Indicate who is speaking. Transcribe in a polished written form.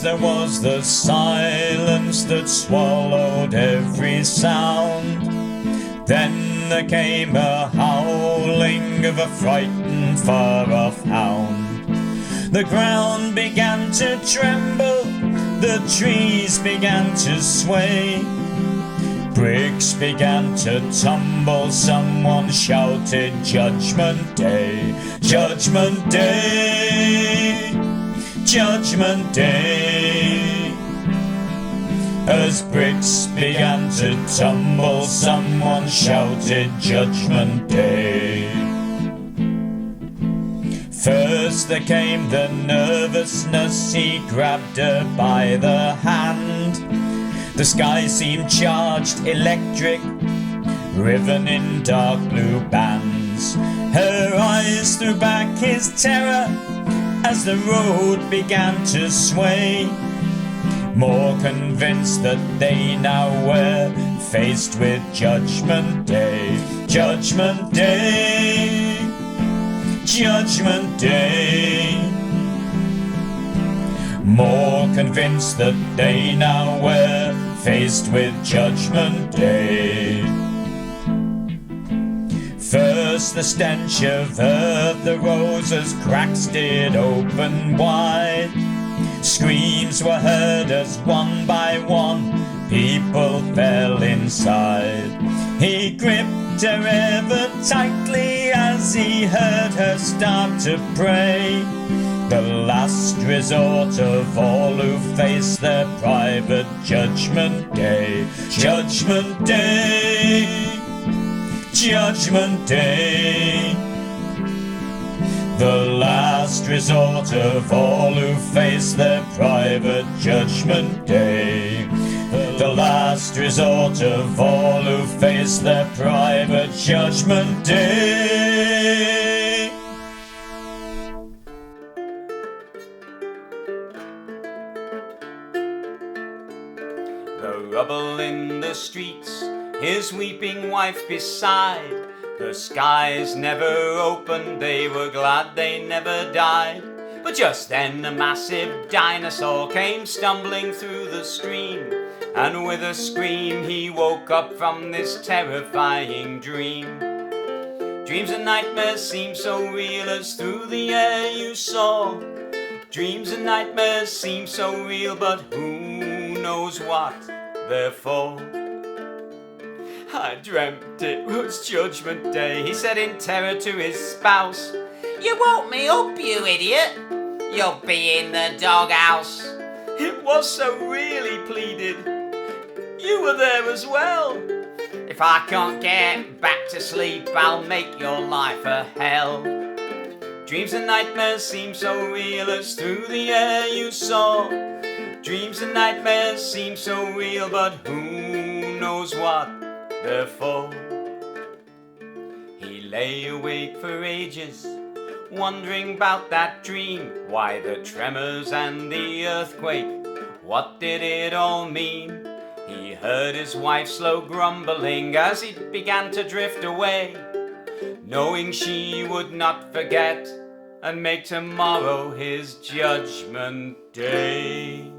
Speaker 1: there was the silence that swallowed every sound. Then there came a howling of a frightened far-off hound. The ground began to tremble, the trees began to sway, bricks began to tumble, someone shouted, Judgment Day, Judgment Day, Judgment Day. As bricks began to tumble, someone shouted, Judgment Day. First there came the nervousness, he grabbed her by the hand. The sky seemed charged electric, riven in dark blue bands. Her eyes threw back his terror as the road began to sway, more convinced that they now were faced with Judgment Day, Judgment Day, Judgment Day. More convinced that they now were faced with Judgment Day. First the stench of earth arose as cracks did open wide. Screams were heard as one by one people fell inside. He gripped her ever tightly as he heard her start to pray, the last resort of all who face their private Judgment Day, Judgment Day, Judgment Day. The last resort of all who face their private Judgment Day. The last resort of all who face their private Judgment Day. The rubble in the streets, his weeping wife beside. The skies never opened, they were glad they never died. But just then a massive dinosaur came stumbling through the stream, and with a scream he woke up from this terrifying dream. Dreams and nightmares seem so real as through the air you saw. Dreams and nightmares seem so real, but who knows what they're for. I dreamt it was Judgment Day, he said in terror to his spouse. You woke me up, you idiot. You'll be in the doghouse. It was so real, he pleaded. You were there as well. If I can't get back to sleep, I'll make your life a hell. Dreams and nightmares seem so real as through the air you saw. Dreams and nightmares seem so real, but who knows what they're for. He lay awake for ages, wondering about that dream. Why the tremors and the earthquake, what did it all mean? He heard his wife slow grumbling as he began to drift away, knowing she would not forget and make tomorrow his Judgment Day.